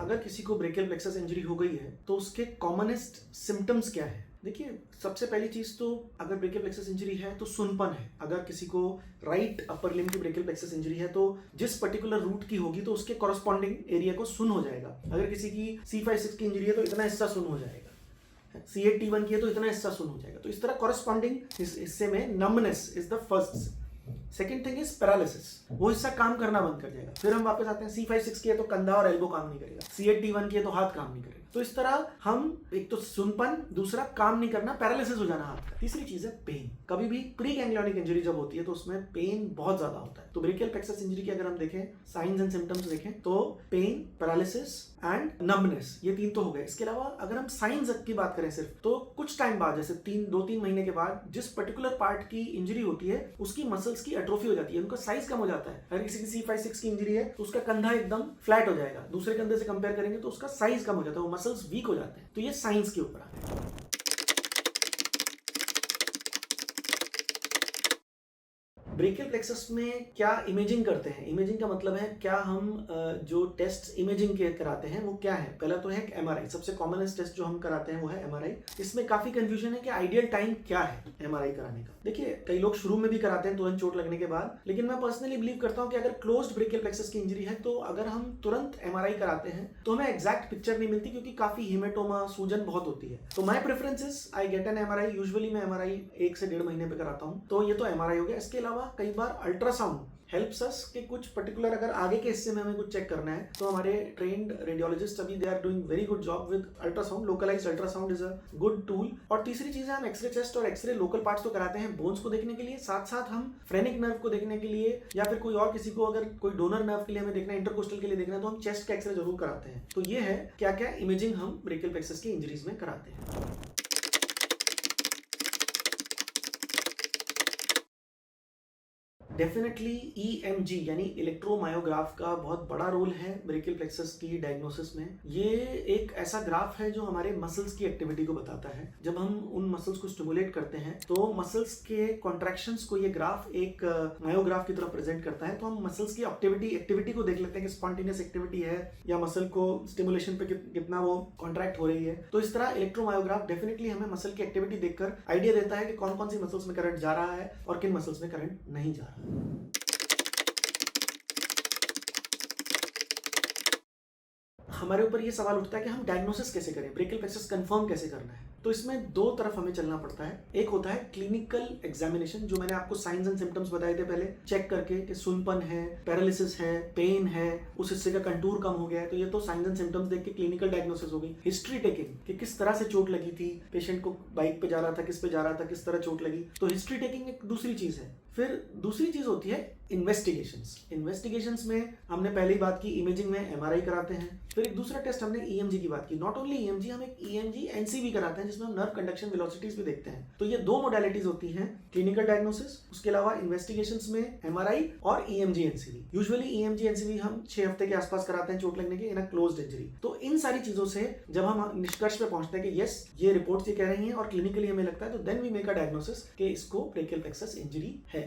अगर किसी को ब्रेकियल प्लेक्सस इंजरी हो गई है तो उसके कॉमनेस्ट सिम्टम्स क्या है? देखिए, सबसे पहली चीज तो अगर ब्रेकियल प्लेक्सस इंजरी है तो सुनपन है। अगर किसी को राइट अपर लिम्ब की ब्रेकियल प्लेक्सस इंजरी है तो जिस पर्टिकुलर रूट की होगी तो उसके कॉरस्पॉन्डिंग एरिया को सुन हो जाएगा। अगर किसी की C5-6 की इंजरी है तो इतना हिस्सा सुन हो जाएगा, C8-T1 की है तो इतना हिस्सा सुन हो जाएगा। तो इस तरह कॉरस्पॉन्डिंग हिस्से में numbness is the first. Second thing is paralysis, वो हिस्सा काम करना बंद कर जाएगा। फिर हम वापस आते हैं, C5-6 की है तो कंधा और एल्बो काम नहीं करेगा, C8-T1 की है तो हाथ काम नहीं करेगा। तो इस तरह हम एक तो सुनपन, दूसरा काम नहीं करना, पैरालिसिस हो जाना हाथ का। तीसरी चीज है पेन। कभी भी प्री गैंग्लियोनिक इंजरी जब होती है तो उसमें पेन बहुत ज्यादा होता है। तो ब्रेकियल प्लेक्सस इंजरी की अगर हम देखें साइंस एंड सिम्टम्स देखें तो पेन, पैरालिसिस एंड नम्बनेस, ये 3 तो हो गए। इसके अलावा अगर हम साइंस की बात करें सिर्फ, तो कुछ टाइम बाद, जैसे 2-3 महीने के बाद, जिस पर्टिकुलर पार्ट की इंजरी होती है उसकी मसल्स की एट्रोफी हो जाती है, उनका साइज कम हो जाता है। अगर किसी की C5-6 की इंजरी है तो उसका कंधा एकदम फ्लैट हो जाएगा, दूसरे कंधे से कंपेयर करेंगे तो उसका साइज कम हो जाता है, वो मसल्स वीक हो जाते हैं। तो ये साइंस के ऊपर आता है। ब्रेकियल प्लेक्सस में क्या इमेजिंग करते हैं? इमेजिंग का मतलब है क्या हम जो टेस्ट इमेजिंग के कराते हैं वो क्या है? पहला तो है MRI, सबसे कॉमनेस्ट टेस्ट जो हम कराते हैं वो है MRI। इसमें काफी कंफ्यूजन है कि आइडियल टाइम क्या है MRI कराने का। देखिए, कई लोग शुरू में भी कराते हैं तुरंत चोट लगने के बाद, लेकिन मैं पर्सनली बिलीव करता हूं कि अगर क्लोज्ड ब्रेकियल प्लेक्सस की इंजरी है तो अगर हम तुरंत MRI कराते हैं तो हमें एग्जैक्ट पिक्चर नहीं मिलती, क्योंकि काफी हेमेटोमा, सूजन बहुत होती है। तो my preference is I get an MRI। Usually मैं MRI 1 से 1.5 महीने पे कराता हूं। तो ये तो MRI हो गया। इसके अलावा कई बार अल्ट्रासाउंड हेल्प्स अस कि कुछ पर्टिकुलर अगर आगे के हिस्से में हमें कुछ चेक करना है तो हमारे ट्रेन्ड रेडियोलॉजिस्ट अभी they are doing very good job with ultrasound. Localised ultrasound is a good tool. और तीसरी चीज है, हम एक्सरे चेस्ट और एक्सरे लोकल पार्ट्स तो कराते हैं बोन्स को देखने के लिए, साथ साथ हम फ्रेनिक नर्व को देखने के लिए, या फिर कोई और किसी को अगर कोई डोनर नर्व के लिए हमें देखना है, इंटरकोस्टल के लिए देखना है, तो हम चेस्ट का एक्सरे जरूर कराते हैं। तो ये है क्या क्या इमेजिंग हम ब्रेकियल प्लेक्सस की इंजरीज में कराते हैं। डेफिनेटली EMG यानी इलेक्ट्रोमायोग्राफ का बहुत बड़ा रोल है ब्रेकियल प्लेक्सस की डायग्नोसिस में। ये एक ऐसा ग्राफ है जो हमारे मसल्स की एक्टिविटी को बताता है। जब हम उन मसल्स को स्टिमुलेट करते हैं तो मसल्स के कॉन्ट्रैक्शंस को ये ग्राफ एक मायोग्राफ की तरह प्रेजेंट करता है। तो हम मसल्स की एक्टिविटी को देख लेते हैं कि स्पॉन्टेनियस एक्टिविटी है या मसल को स्टिमुलेशन पे कितना वो कॉन्ट्रैक्ट हो रही है। तो इस तरह इलेक्ट्रोमायोग्राफ डेफिनेटली हमें मसल की एक्टिविटी देखकर आइडिया देता है कि कौन कौन सी मसल्स में करंट जा रहा है और किन मसल्स में करंट नहीं जा रहा। हमारे ऊपर ये सवाल उठता है कि हम डायग्नोसिस कैसे करें, ब्रेकियल प्लेक्सस कंफर्म कैसे करना है। तो इसमें 2 तरफ हमें चलना पड़ता है। एक होता है क्लिनिकल एग्जामिनेशन, जो मैंने आपको साइंस एंड सिम्टम्स बताए थे पहले, चेक करके कि सुनपन है, पैरालिसिस है, पेन है, उस हिस्से का कंटूर कम हो गया है। तो ये तो साइंस एंड सिम्टम्स देख के क्लिनिकल डायग्नोसिस हो गई। हिस्ट्री टेकिंग कि किस तरह से चोट लगी थी, पेशेंट को बाइक पे जा रहा था, किस पे जा रहा था, किस तरह चोट लगी, तो हिस्ट्री टेकिंग एक दूसरी चीज है। फिर दूसरी चीज होती है इन्वेस्टिगेशंस। इन्वेस्टिगेशंस में हमने पहले ही बात की, इमेजिंग में MRI कराते हैं। फिर एक दूसरा टेस्ट हमने EMG की बात की। नॉट ओनली EMG, हम एक EMG NC भी कराते हैं जिसमें हम नर्व कंडक्शन वेलोसिटीज भी देखते हैं। तो ये 2 मोडालिटीज होती हैं, क्लिनिकल डायग्नोसिस, उसके अलावा इन्वेस्टिगेशंस में MRI और EMG NCV। Usually EMG NCV हम 6 हफ्ते के आसपास कराते हैं चोट लगने के इन अ क्लोज्ड इंजरी। तो इन सारी चीजों से जब हम निष्कर्ष पे पहुंचते हैं कि यस ये रिपोर्ट्स ये कह रही हैं और क्लिनिकली हमें लगता है, तो then we make a diagnosis कि इसको ब्रेकियल प्लेक्सस इंजरी है।